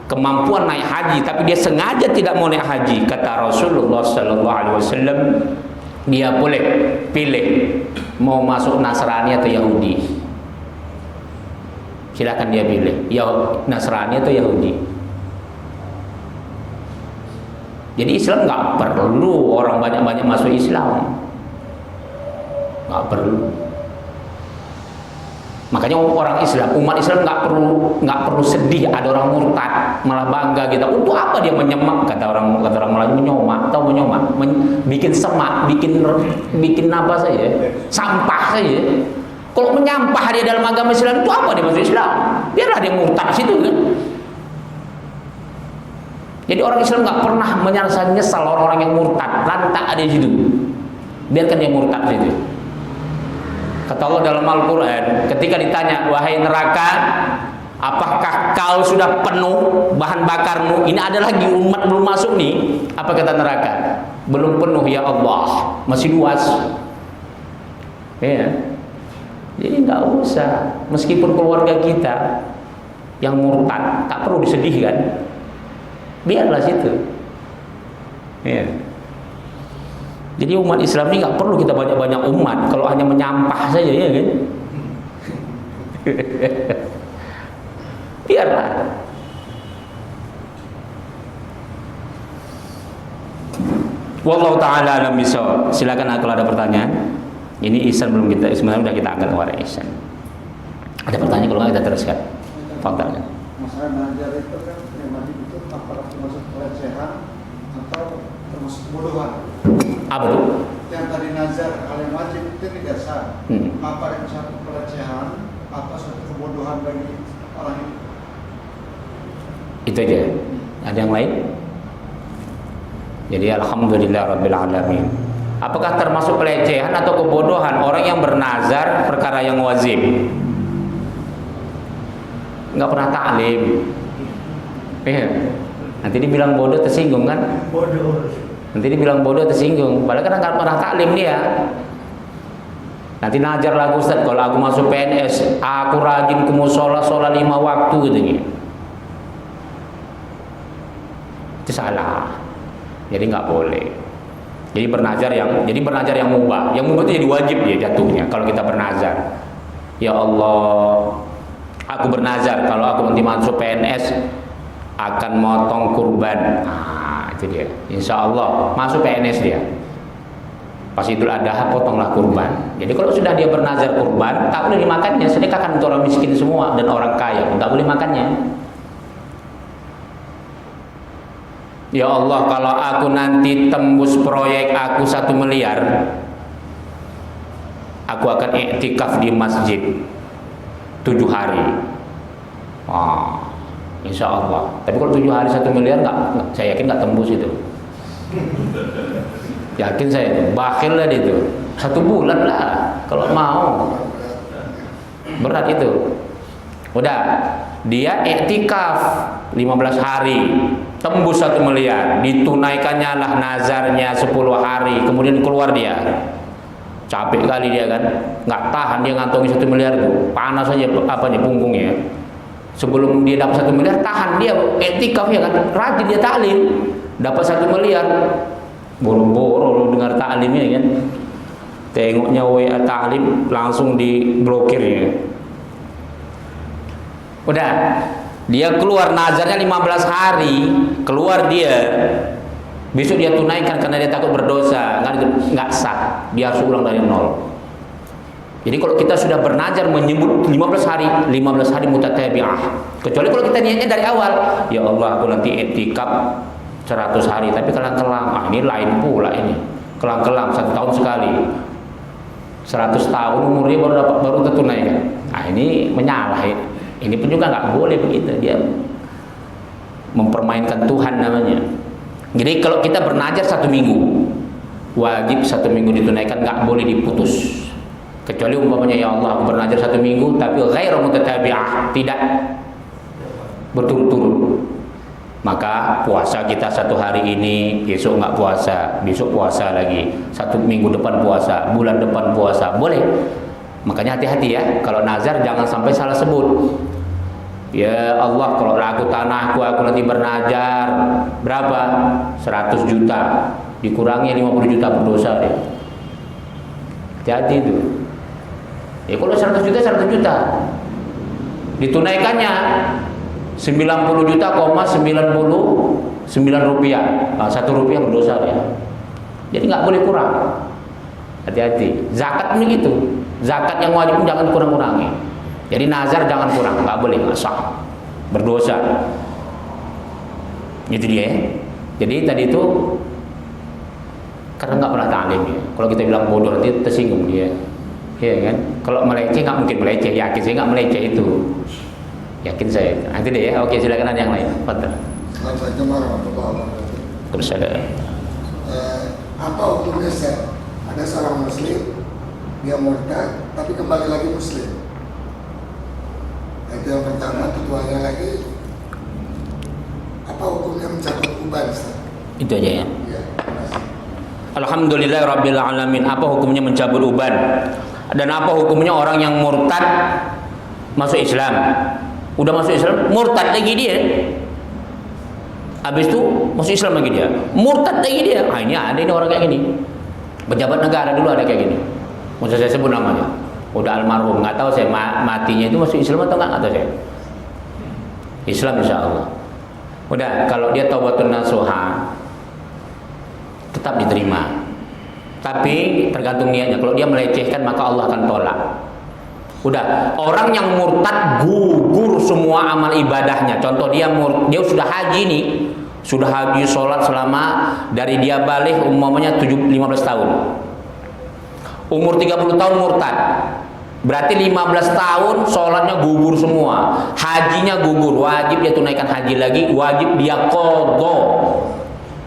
Speaker 1: kemampuan naik haji, tapi dia sengaja tidak mau naik haji, kata Rasulullah SAW, dia boleh pilih mau masuk Nasrani atau Yahudi. Silakan dia pilih, Nasrani atau Yahudi. Jadi Islam nggak perlu orang banyak-banyak masuk Islam, nggak perlu. Makanya orang Islam, umat Islam nggak perlu sedih ada orang murtad, malah bangga kita. Untuk apa dia menyemak? Kata orang Melayu, menyomak, tahu menyomak? Bikin semak, bikin apa saja, sampah saja. Kalau menyampah dia dalam agama Islam, itu apa dia masuk Islam? Biarlah dia murtad situ kan. Jadi orang Islam nggak pernah nyesal orang-orang yang murtad, lantak ada di situ. Biarkan dia murtad situ. Kata Allah dalam Al-Quran, ketika ditanya, wahai neraka, apakah kau sudah penuh bahan bakarmu? Ini ada lagi umat belum masuk nih. Apa kata neraka? Belum penuh ya Allah, masih luas. Ya. Jadi nggak usah, meskipun keluarga kita yang murtad, tak perlu disedihkan. Biarlah situ. Ya. Jadi umat Islam ini nggak perlu kita banyak-banyak umat, kalau hanya menyampah saja, ya kan? Biarlah. Wallahu taala alam bisawab. Silakan kalau ada pertanyaan. Ini Ihsan belum kita, sebenarnya sudah kita angkat kemarin Ihsan. Ada pertanyaan, kalau nggak kita teruskan. Fadhal.
Speaker 2: Masalah belajar itu kan yang wajib itu apakah termasuk pelecehan atau termasuk kebodohan?
Speaker 1: Apa tuh?
Speaker 2: Yang tadi nazar hal yang wajib itu tidak sah. Apa yang satu pelecehan atau satu kebodohan bagi orang itu?
Speaker 1: Itu aja. Ada yang lain? Jadi alhamdulillah rabbil alamin. Apakah termasuk pelecehan atau kebodohan orang yang bernazar perkara yang wajib? Nggak pernah ta'lim. Nanti dibilang bodoh tersinggung kan?
Speaker 2: Bodoh.
Speaker 1: Nanti dibilang bodoh tersinggung. Padahal kan nggak pernah ta'lim dia. Nanti najar lagu Ustaz, kalau aku masuk PNS, aku rajin ke musola, sholat 5 waktu gitu. Itu salah. Jadi nggak boleh. Jadi bernazar yang mubah. Yang mubah itu jadi wajib dia jatuhnya kalau kita bernazar. Ya Allah, aku bernazar kalau aku nanti masuk PNS akan motong kurban. Nah, itu dia. Insya Allah masuk PNS dia. Pas Idul Adha potonglah kurban. Jadi kalau sudah dia bernazar kurban, tak boleh dimakannya. Sedekahkan untuk orang miskin semua dan orang kaya pun tak boleh makannya. Ya Allah, kalau aku nanti tembus proyek aku 1 miliar, aku akan iktikaf di masjid 7 hari. Insya Allah. Tapi kalau 7 hari 1 miliar saya yakin nggak tembus itu. Yakin saya, bakhil lah itu. 1 bulan lah kalau mau. Berat itu. Udah, dia iktikaf 15 hari, tembus 1 miliar, ditunaikannya lah nazarnya 10 hari, kemudian keluar dia. Capek kali dia kan, nggak tahan dia ngantongi 1 miliar itu, panas aja punggungnya. Sebelum dia dapat 1 miliar, tahan dia iktikaf ya kan, rajin dia taklim, dapat 1 miliar, boro-boro dengar taklimnya kan, tengoknya WA taklim langsung diblokir ya. Udah, dia keluar nazarnya 15 hari, keluar dia. Besok dia tunaikan karena dia takut berdosa, nggak sah. Dia harus ulang dari nol. Jadi kalau kita sudah bernazar menyebut 15 hari mutatabi'ah. Kecuali kalau kita niatnya dari awal, ya Allah aku nanti iktikaf 100 hari, tapi kelang-kelang, ini lain pula ini. Kelang-kelang 1 tahun sekali. 100 tahun umurnya baru tertunaikan. Nah, ini menyalah ya. Ini pun juga nggak boleh begitu, dia mempermainkan Tuhan namanya. Jadi kalau kita bernazar 1 minggu, wajib 1 minggu ditunaikan, nggak boleh diputus. Kecuali umpamanya ya Allah aku bernazar 1 minggu tapi ghairu mutatabi'ah, tidak berturut-turut. Maka puasa kita 1 hari ini, besok nggak puasa, besok puasa lagi, 1 minggu depan puasa, bulan depan puasa, boleh. Makanya hati-hati ya, kalau nazar jangan sampai salah sebut. Ya Allah, kalau laku tanahku aku nanti bernazar berapa? 100 juta, dikurangi 50 juta berdosa deh. Jadi itu. Ya kalau 100 juta 100 juta, ditunaikannya 90 juta, 99 rupiah. Nah, 1 rupiah berdosa ya. Jadi nggak boleh kurang. Hati-hati. Zakat pun gitu. Zakat yang wajib pun jangan kurang-kurangi. Jadi nazar jangan kurang, nggak boleh, nggak sah, berdosa. Itu dia ya. Jadi tadi itu karena nggak pernah ta'lim ya. Kalau kita bilang bodoh nanti tersinggung dia, ya kan? Kalau meleceh nggak mungkin meleceh, yakin saya nggak meleceh itu, yakin saya. Nanti deh ya. Oke, silakan ada yang lain. Fadhil.
Speaker 2: Assalamualaikum warahmatullahi wabarakatuh.
Speaker 1: Terus ada.
Speaker 2: Apa hukumnya Ustaz? Ada seorang muslim, dia murtad tapi kembali lagi muslim. Itu yang pertama. Keduanya lagi, apa hukumnya mencabut uban Ustaz?
Speaker 1: Itu aja ya.
Speaker 2: Ya, terima kasih.
Speaker 1: Alhamdulillahirabbil alamin. Apa hukumnya mencabut uban? Dan apa hukumnya orang yang murtad masuk Islam? Udah masuk Islam, murtad lagi dia. Habis itu masuk Islam lagi dia, murtad lagi dia. Ah, ini ada ini orang kayak gini. Pejabat negara dulu ada kayak gini. Mau saya sebut namanya. Udah almarhum, nggak tahu saya matinya itu masuk Islam atau nggak tahu saya. Islam insya Allah. Udah, kalau dia taubatun nasuha tetap diterima. Tapi tergantung niatnya. Kalau dia melecehkan maka Allah akan tolak. Udah, orang yang murtad gugur semua amal ibadahnya. Contoh dia sudah haji nih, sudah haji sholat selama dari dia balik umpamanya 15 tahun. Umur 30 tahun murtad. Berarti 15 tahun sholatnya gugur semua, hajinya gugur, wajib dia tunaikan haji lagi, wajib dia qadha.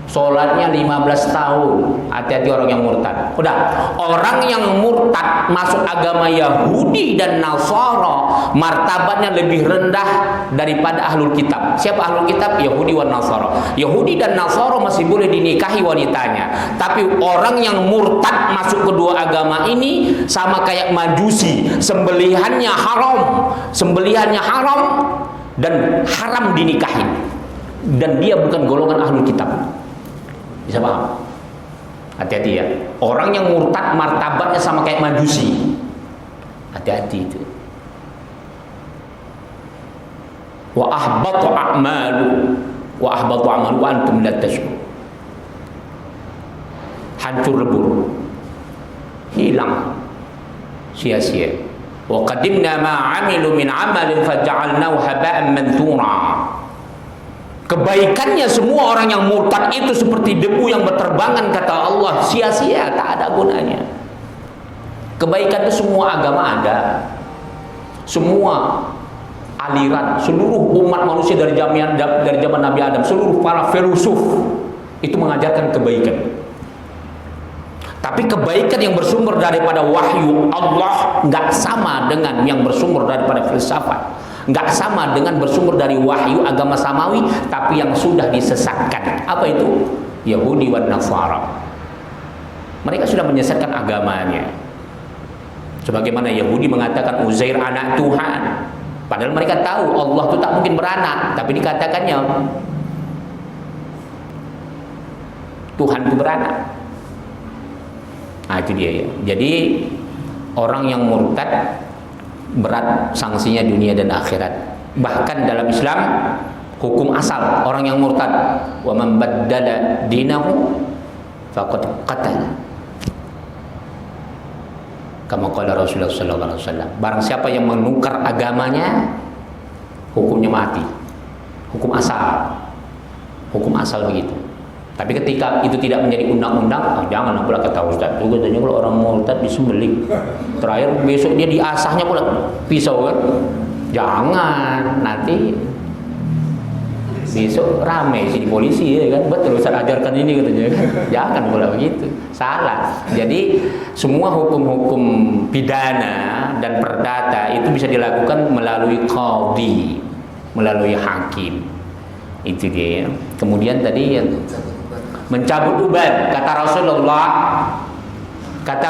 Speaker 1: Sholatnya 15 tahun. Hati-hati orang yang murtad. Udah, orang yang murtad masuk agama Yahudi dan Nasara, martabatnya lebih rendah daripada ahlul kitab. Siapa ahlul kitab? Yahudi dan Nasara. Yahudi dan Nasara masih boleh dinikahi wanitanya. Tapi orang yang murtad masuk kedua agama ini sama kayak Majusi, sembelihannya haram, dan haram dinikahi. Dan dia bukan golongan ahlul kitab. Bisa paham? Hati-hati ya. Orang yang murtad martabatnya sama kayak Majusi. Hati-hati itu. Wa ahbatu a'malu wa antum la tashkurun. Hancur lebur, hilang, sia-sia. Wa qadimna ma 'amilu min 'amalin faja'alnahu haba'an manthura. Kebaikannya semua orang yang murtad itu seperti debu yang berterbangan, kata Allah, sia-sia, tak ada gunanya. Kebaikan itu semua agama ada, semua aliran, seluruh umat manusia dari zaman Nabi Adam, seluruh para filosof itu mengajarkan kebaikan. Tapi kebaikan yang bersumber daripada wahyu Allah nggak sama dengan yang bersumber daripada filsafat, nggak sama dengan bersumber dari wahyu agama samawi, tapi yang sudah disesatkan. Apa itu? Yahudi dan Nasara. Mereka sudah menyesatkan agamanya. Sebagaimana Yahudi mengatakan Uzair anak Tuhan, padahal mereka tahu Allah itu tak mungkin beranak, tapi dikatakannya Tuhan itu beranak. Nah, itu dia ya. Jadi orang yang murtad berat sanksinya dunia dan akhirat. Bahkan dalam Islam hukum asal orang yang murtad, wa man baddala dinahu faqad qatala. Kama qala Rasulullah sallallahu alaihi wasallam, barang siapa yang menukar agamanya hukumnya mati. Hukum asal begitu. Tapi ketika itu tidak menjadi undang-undang, jangan pula kata Ustaz juga, katanya kalau orang murtad disembelih, terakhir besok dia diasahnya pula pisau kan. Jangan, nanti besok rame sih di polisi ya kan. Betul Ustaz ajarkan ini katanya kan. Jangan pula begitu, salah. Jadi semua hukum-hukum pidana dan perdata itu bisa dilakukan melalui qadhi, melalui hakim. Itu dia ya. Kemudian tadi yang mencabut uban, kata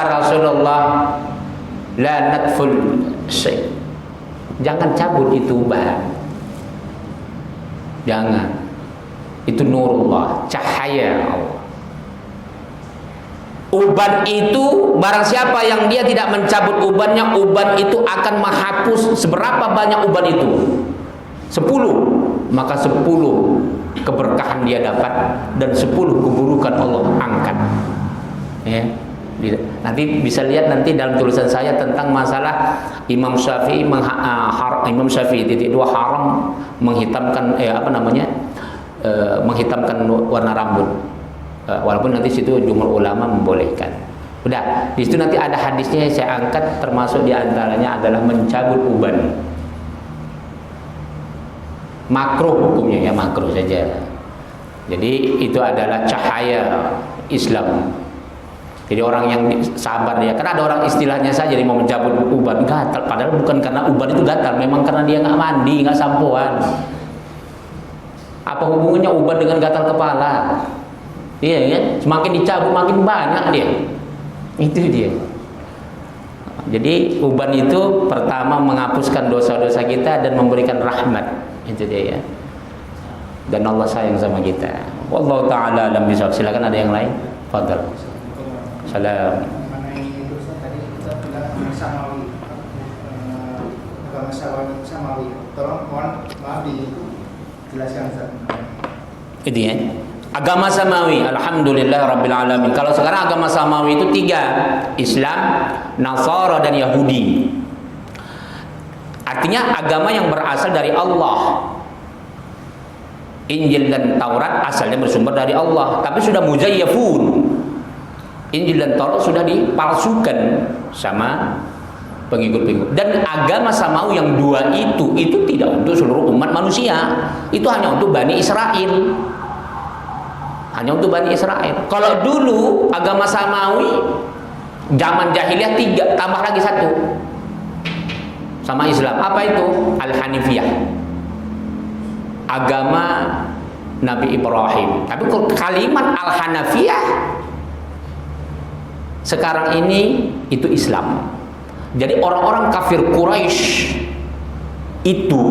Speaker 1: Rasulullah la natful syai', jangan cabut itu uban, jangan, itu nurullah, cahaya Allah. Uban itu barang siapa yang dia tidak mencabut ubannya, uban itu akan menghapus seberapa banyak uban itu, 10, maka 10 keberkahan dia dapat dan 10 keburukan Allah angkat. Ya. Nanti bisa lihat nanti dalam tulisan saya tentang masalah Imam Syafi'i haram menghitamkan menghitamkan warna rambut. Walaupun nanti situ jumhur ulama membolehkan. Udah, di situ nanti ada hadisnya yang saya angkat, termasuk diantaranya adalah mencabut uban. Makruh hukumnya ya, makruh saja. Jadi itu adalah cahaya Islam. Jadi orang yang sabar dia, karena ada orang istilahnya saja dia mau mencabut uban gatal, padahal bukan karena uban itu gatal, memang karena dia nggak mandi, nggak sampoan. Apa hubungannya uban dengan gatal kepala? Iya ya, semakin dicabut makin banyak dia. Itu dia. Jadi uban itu pertama menghapuskan dosa-dosa kita dan memberikan rahmat. Itu dia ya. Dan Allah sayang sama kita. Wallahu taala alam bisawab. Silakan ada yang lain. Fadhal. Salam.
Speaker 3: Mengenai itu tadi kita bilang samawi, agama samawi. Tolong maaf itu jelaskan Ustaz.
Speaker 1: Itu ya. Agama samawi, alhamdulillah rabbil alamin. Kalau sekarang agama samawi itu 3, Islam, Nasara dan Yahudi. Artinya agama yang berasal dari Allah. Injil dan Taurat asalnya bersumber dari Allah, tapi sudah muzayyafun. Injil dan Taurat sudah dipalsukan sama pengikut-pengikut. Dan agama samawi yang 2 itu tidak untuk seluruh umat manusia. Itu hanya untuk Bani Israel. Hanya untuk Bani Israel. Kalau dulu agama samawi zaman jahiliyah 3 tambah lagi 1 sama Islam. Apa itu? Al-Hanifiyah. Agama Nabi Ibrahim. Tapi kalimat Al-Hanafiyah sekarang ini itu Islam. Jadi orang-orang kafir Quraisy itu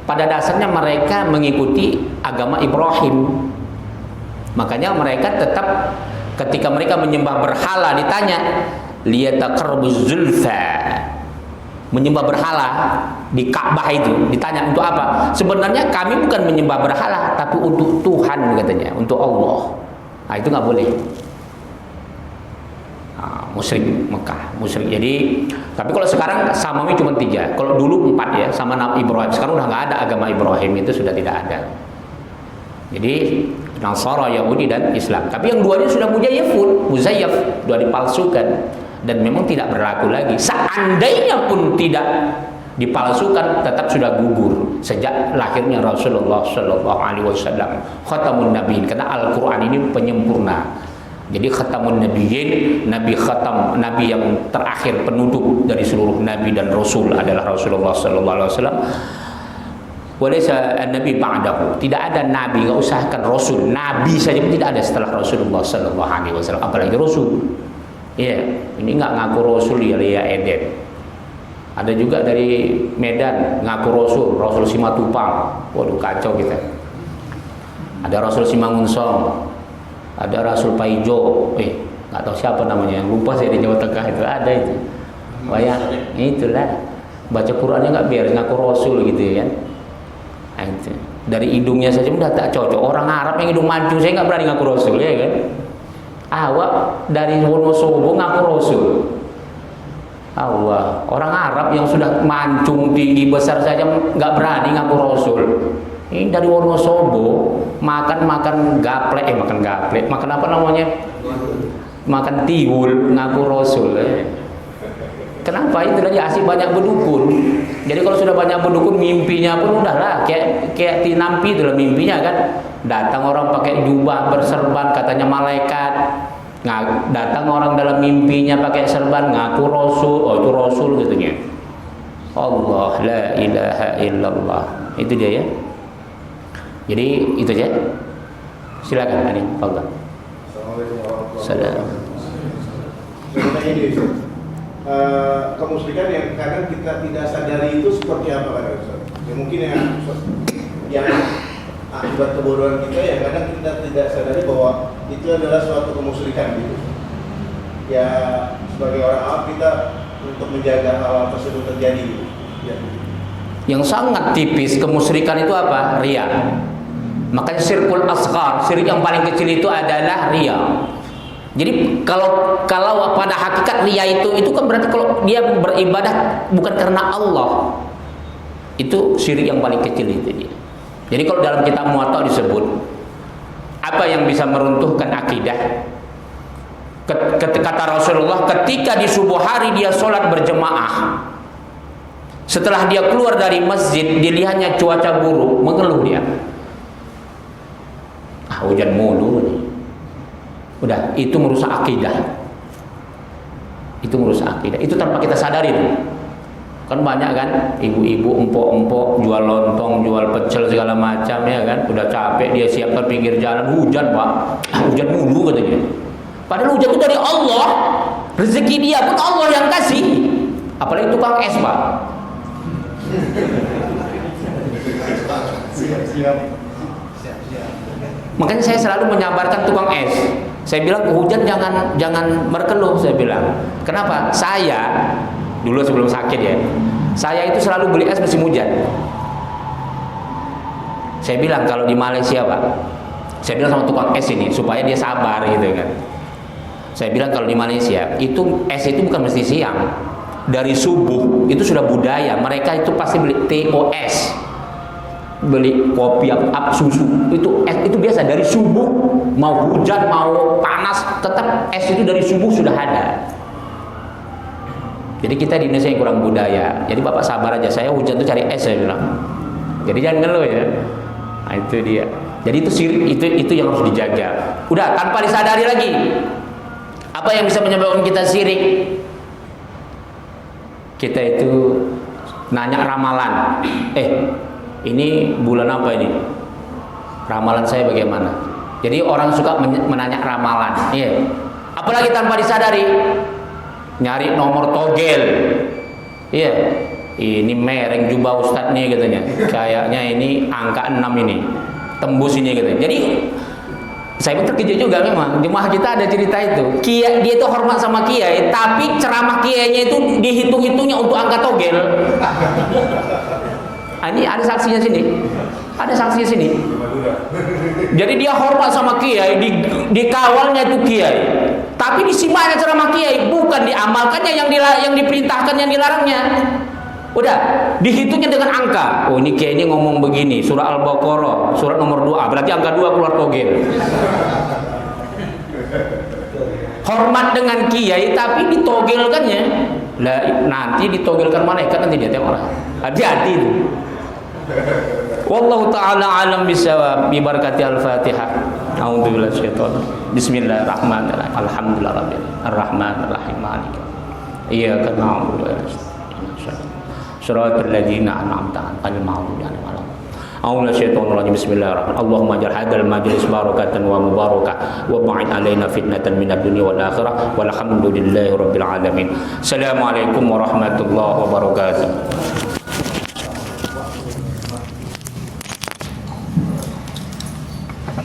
Speaker 1: pada dasarnya mereka mengikuti agama Ibrahim. Makanya mereka tetap ketika mereka menyembah berhala ditanya liyataqarrabuz zulfa, menyembah berhala di Ka'bah itu. Ditanya untuk apa? Sebenarnya kami bukan menyembah berhala, tapi untuk Tuhan katanya, untuk Allah. Nah, itu nggak boleh. Musyrik Mekah, musyrik. Jadi, tapi kalau sekarang Samawi cuma 3. Kalau dulu 4 ya, sama Nabi Ibrahim. Sekarang udah nggak ada agama Ibrahim, itu sudah tidak ada. Jadi Nasara, Yahudi dan Islam. Tapi yang duanya sudah muzayyaf, sudah dipalsukan dan memang tidak berlaku lagi. Seandainya pun tidak dipalsukan, tetap sudah gugur sejak lahirnya Rasulullah Shallallahu Alaihi Wasallam, khatamun nabiin. Karena Al-Quran ini penyempurna. Jadi khatamun nabiyyin, nabi khatam, nabi yang terakhir penutup dari seluruh nabi dan rasul adalah Rasulullah sallallahu alaihi wasallam. Walaysa an-nabi ba'dahu. Tidak ada nabi, enggak usahkan rasul. Nabi saja pun tidak ada setelah Rasulullah sallallahu alaihi wasallam, apalagi rasul. Iya, ini enggak ngaku rasul ya Eden. Ada juga dari Medan ngaku rasul Simatupang. Waduh, kacau kita. Ada rasul Simangunsong. Ada Rasul Paijo, nggak tahu siapa namanya, lupa saya di Jawa Tengah itu ada itu. Wah ya, itulah baca Qurannya nggak biar ngaku Rasul gitu ya. Nah, itu. Dari hidungnya saja udah tak cocok. Orang Arab yang hidung mancung saya nggak berani ngaku Rasul ya kan. Awak dari Wonosobo ngaku Rasul. Allah, orang Arab yang sudah mancung tinggi besar saja nggak berani ngaku Rasul. Ini dari Wonosobo makan gaplek, makan apa namanya? Makan tiwul, ngaku Rasul. Kenapa? Itu tadi asik banyak berdukun. Jadi kalau sudah banyak berdukun, mimpinya pun udahlah kayak tinampi itulah mimpinya kan. Datang orang pakai jubah berserban, katanya malaikat. Datang orang dalam mimpinya pakai serban, ngaku Rasul. Oh itu Rasul katanya. Allah la ilaha illallah. Itu dia ya. Jadi itu aja. Silakan Ani, Fadhil.
Speaker 2: Assalamualaikum warahmatullahi
Speaker 1: Salam.
Speaker 2: Sebenarnya kemusyrikan yang kadang kita tidak sadari itu seperti apa kan Ustaz? Ya mungkin yang akibat kebodohan kita yang kadang kita tidak sadari bahwa itu adalah suatu kemusyrikan gitu. Ya sebagai orang awam kita untuk menjaga hal tersebut terjadi gitu. Ya. Yang sangat tipis kemusyrikan itu apa? Riya. Makanya syirkul asghar, syirik yang paling kecil itu adalah riya. Jadi kalau pada hakikat riya itu kan berarti kalau dia beribadah bukan karena Allah. Itu syirik yang paling kecil itu dia. Jadi kalau dalam kitab Muwatta disebut apa yang bisa meruntuhkan akidah? Kata Rasulullah, ketika di subuh hari dia sholat berjemaah, setelah dia keluar dari masjid dilihatnya cuaca buruk, mengeluh dia. Hujan mulu nih. Udah, itu merusak akidah. Itu merusak akidah. Itu tanpa kita sadari tuh. Kan banyak kan ibu-ibu empok-empok jual lontong, jual pecel segala macam ya kan. Udah capek dia siapkan pinggir jalan, hujan Pak. Hujan mulu katanya. Padahal hujan itu dari Allah. Rezeki dia pun Allah yang kasih. Apalagi tukang es Pak. Siap. Makanya saya selalu menyabarkan tukang es. Saya bilang hujan jangan berkeluh, saya bilang. Kenapa? Saya dulu sebelum sakit ya, saya itu selalu beli es musim hujan. Saya bilang kalau di Malaysia Pak, saya bilang sama tukang es ini supaya dia sabar gitu kan. Saya bilang kalau di Malaysia itu es itu bukan mesti siang, dari subuh itu sudah budaya. Mereka itu pasti beli TOS, beli kopi up susu itu biasa dari subuh, mau hujan mau panas tetap es itu dari subuh sudah ada. Jadi kita di Indonesia yang kurang budaya. Jadi Bapak sabar aja, saya hujan tuh cari es saya bilang. Jadi jangan ngeluh ya. Nah itu dia. Jadi itu syirik, itu yang harus dijaga. Udah tanpa disadari lagi. Apa yang bisa menyebabkan kita syirik? Kita itu nanya ramalan. Ini bulan apa ini? Ramalan saya bagaimana? Jadi orang suka menanya ramalan. Iya. Apalagi tanpa disadari. Nyari nomor togel. Iya. Ini mereng jubah Ustadz nih katanya. Kayaknya ini angka 6 ini. Tembus ini katanya. Jadi
Speaker 1: Saya pun terkejut juga memang. Jemaah kita ada cerita itu. Dia itu hormat sama kiai, tapi ceramah kiainya itu dihitung-hitungnya untuk angkat togel. Ini ada saksinya sini. Ada saksinya sini. Jadi dia hormat sama kiai, dikawalnya itu kiai. Tapi disimaknya ceramah kiai, bukan diamalkannya yang diperintahkan, yang dilarangnya. Udah, dihitungnya dengan angka. Oh, ini kiai ini ngomong begini, surah Al-Baqarah, surat nomor 2, berarti angka 2 keluar togel. Hormat dengan kiai tapi ditogelkannya. Lah, nanti ditogelkan malaikat, nanti dia tengok orang. Hati-hati itu. Wallahu ta'ala alam bisawab. Bi barakati al-Fatihah. A'udzubillahi minasyaitonir rajim. Bismillahirrahmanirrahim. Alhamdulillahirabbil arrahmanirrahim. Maliki. Iyyaka na'budu wa iyyaka nasta'in. Shiratal ladzina an'amta 'alaihim ghairil maghdubi 'alaihim. A'udzu syaitonir rajim. Bismillahirrahmanirrahim. Allahumma ij'al hadzal majlis barakatan wa mubarakah wa ba'id 'alaina fitnatan minad dunya wal akhirah. Walhamdulillahi rabbil alamin. Assalamualaikum warahmatullahi wabarakatuh.